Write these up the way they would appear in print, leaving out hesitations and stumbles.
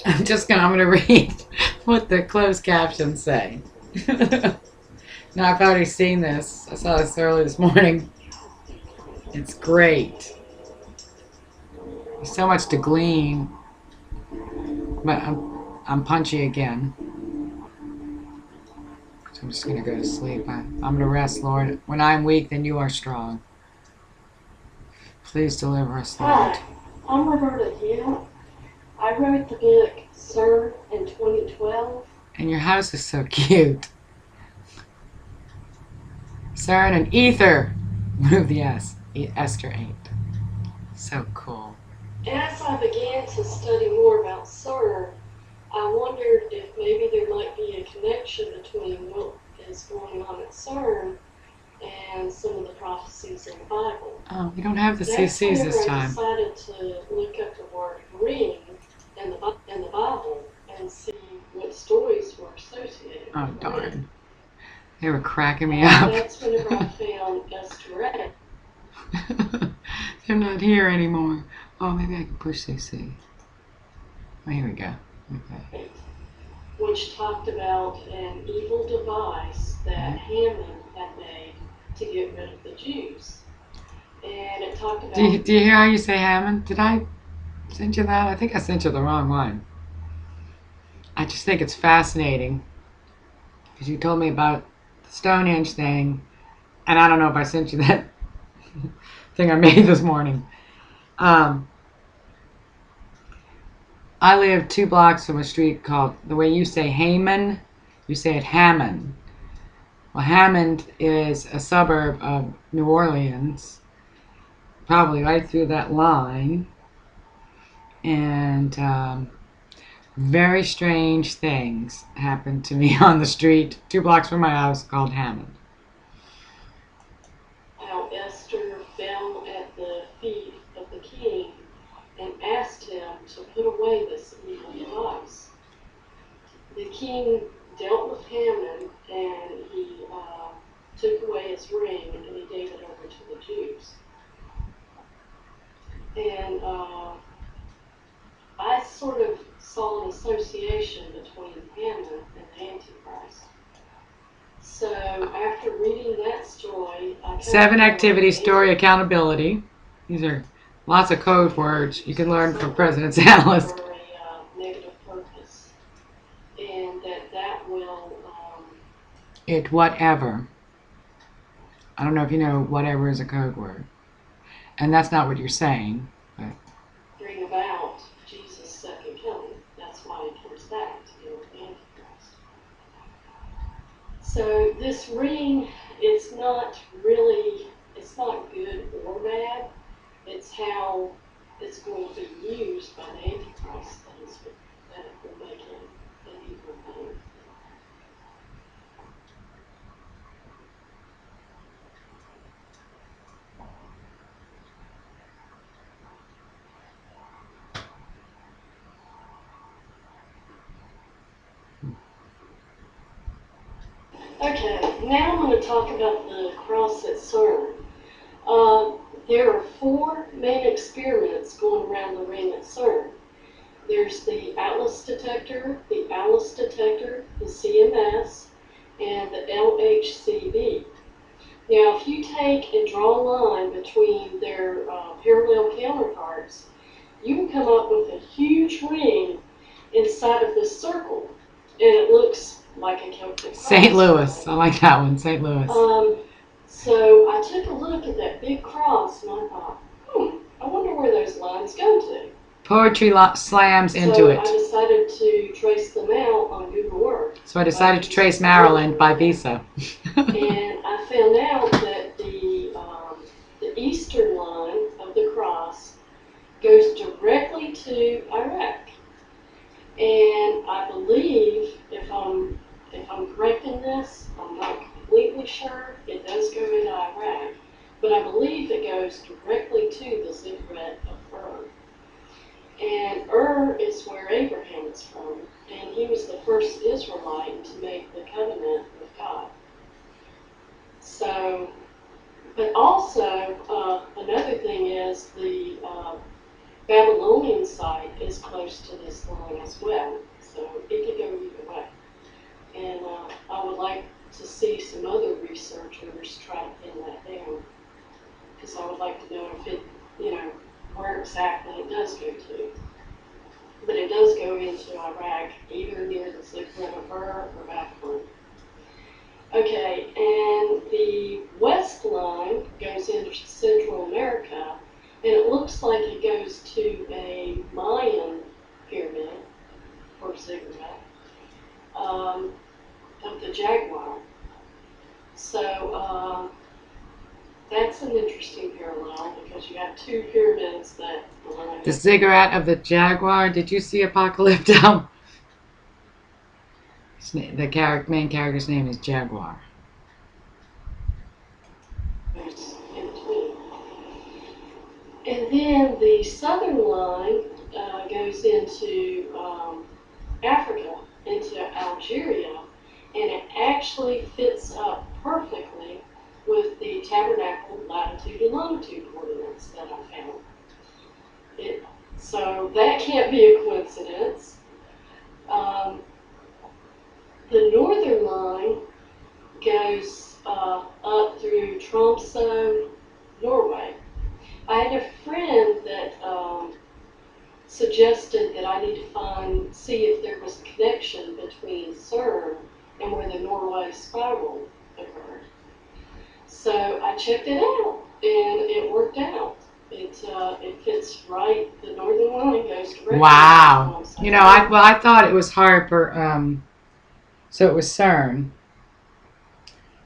I'm gonna read what the closed captions say. Now I've already seen this. I saw this early this morning. It's great. There's so much to glean, but I'm punchy again. So I'm just gonna go to sleep. I'm gonna rest, Lord. When I'm weak, then you are strong. Please deliver us, Lord. Hi, I'm Roberta Hill. I wrote the book Sir in 2012. And your house is so cute. Sarah and ether. Move the S. Esther 8. So cool. As I began to study more about Sir, I wondered if maybe there might be a connection between what is going on at CERN and some of the prophecies in the Bible. Oh, we don't have the That's CCs this whenever I time. decided to look up the word ring in the Bible and see what stories were associated Oh, with the ring. darn. They were cracking me up. That's whenever I found Esther 8. They're not here anymore. Oh, maybe I can push CC. Oh, here we go. Okay. Which talked about an evil device that Haman had made to get rid of the Jews. And it talked about... Do you hear how you say Hammond? Did I send you that? I think I sent you the wrong one. I just think it's fascinating because you told me about the Stonehenge thing, and I don't know if I sent you that thing I made this morning. I live 2 blocks from a street called, the way you say Haman, you say it Hammond. Well, Hammond is a suburb of New Orleans, probably right through that line, and very strange things happened to me on the street 2 blocks from my house called Hammond. how Esther fell at the feet of the king and asked him to put away this evil device. The king dealt with Haman and he took away his ring and he gave it over to the Jews. And I sort of saw an association between Haman and the Antichrist. So after reading that story, I 7 activity, story, accountability. These are lots of code words you can learn from President's Analyst. For a negative purpose, and that will It whatever. I don't know if you know whatever is a code word. And that's not what you're saying. But bring about Jesus' second coming. That's why he comes back to deal with the Antichrist. So this ring, it's not good or bad. It's how it's going to be used by the Antichrist that will make him an evil thing. Okay, now I'm going to talk about the cross at CERN. There are 4 main experiments going around the ring at CERN. There's the Atlas detector, the CMS, and the LHCb. Now, if you take and draw a line between their parallel counterparts, you can come up with a huge ring inside of this circle, and it looks like a Celtic cross. St. Louis. I like that one, St. Louis. So I took a look at that big cross, and I thought, I wonder where those lines go to. Poetry slams into it. So I decided to trace them out on Google Earth. So I decided to trace Maryland by Visa. And I found out that the eastern line of the cross goes directly to Iraq. And I believe, if I'm correct in this, I'm not completely sure, it does go into Iraq, but I believe it goes directly to the ziggurat of Ur. And Ur is where Abraham is from, and he was the first Israelite to make the covenant with God. So, but also, another thing is Babylonian site is close to this line as well, so it could go either way. And I would like to see some other researchers try to pin that down, because I would like to know if it, where exactly it does go to. But it does go into Iraq, either near the Ziggurat of Ur or Babylon. Okay, and the west line goes into Central America, and it looks like it goes to a Mayan pyramid, or ziggurat, of the jaguar. So that's an interesting parallel, because you have two pyramids that line The up. ziggurat of the jaguar. Did you see Apocalypto? The main character's name is Jaguar. In between. And then the southern line goes into Africa, into Algeria, and it actually fits up perfectly with the tabernacle latitude and longitude coordinates that I found. So that can't be a coincidence. The northern line goes up through Tromsø, Norway. I had a friend that suggested that I need to see if there was a connection between CERN and where the Norway spiral occurred. So I checked it out, and it worked out. It fits right. The northern line goes directly. Wow. I thought it was Harper. So it was CERN,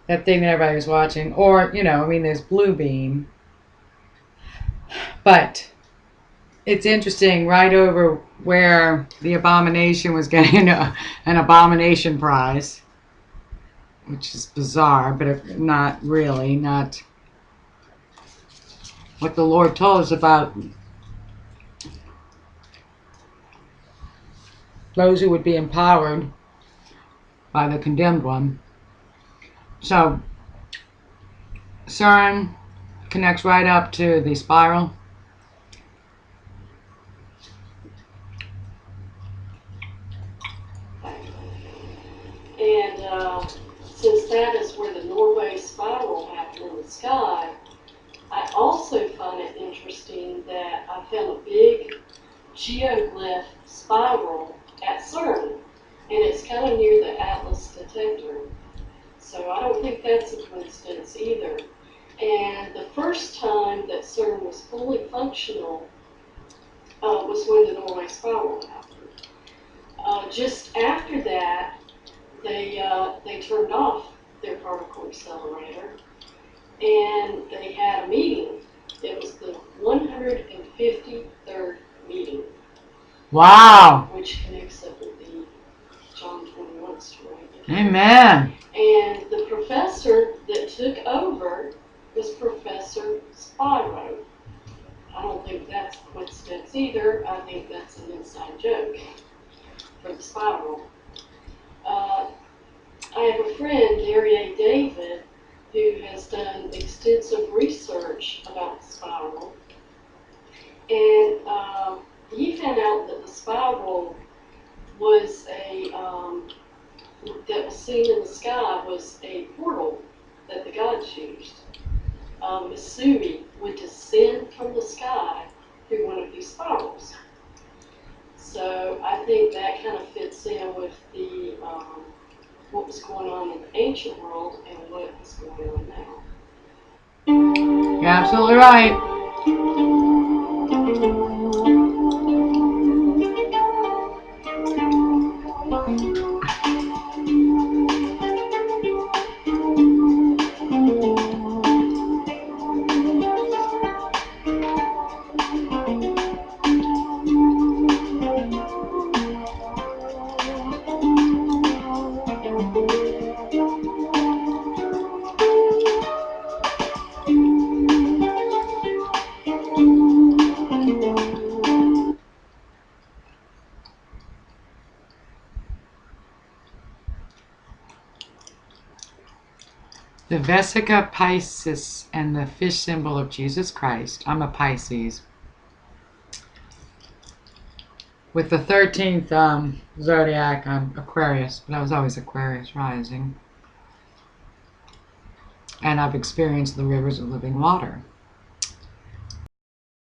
that thing that everybody was watching, or there's Bluebeam, but it's interesting. Right over where the Abomination was getting an Abomination prize, which is bizarre, but not really, not what the Lord told us about those who would be empowered by the condemned one. So CERN connects right up to the spiral. And since that is where the Norway spiral happened in the sky, I also find it interesting that I found a big geoglyph spiral at CERN, and it's kind of near the Atlas detector. So I don't think that's a coincidence either. And the first time that CERN was fully functional was when the Norway spiral happened. Just after that, they turned off their particle accelerator, and they had a meeting. It was the 153rd meeting. Wow. Which connects up with the John 21 story. Amen. And the professor that took over was Professor Spiro. I don't think that's a coincidence either. I think that's an inside joke for the spiral. I have a friend, Gary A. David, who has done extensive research about the spiral. And he found out that the spiral was that was seen in the sky was a portal that the gods used. Missouri would descend from the sky through one of these spirals. So I think that kind of fits in with the what was going on in the ancient world and what is going on now. You're absolutely right. The Vesica Piscis and the fish symbol of Jesus Christ. I'm a Pisces. With the 13th zodiac, I'm Aquarius, but I was always Aquarius rising. And I've experienced the rivers of living water.